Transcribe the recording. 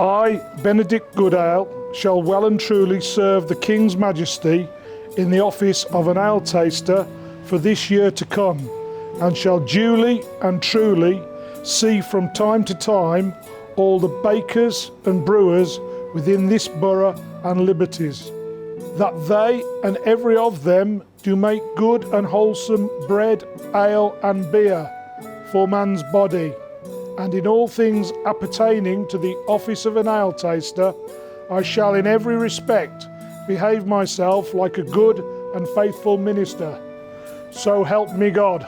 I, Benedict Goodale, shall well and truly serve the King's Majesty in the office of an ale taster for this year to come, and shall duly and truly see from time to time all the bakers and brewers within this borough and liberties, that they and every of them do make good and wholesome bread, ale and beer for man's body, and in all things appertaining to the office of an ale taster, I shall in every respect behave myself like a good and faithful minister. So help me God.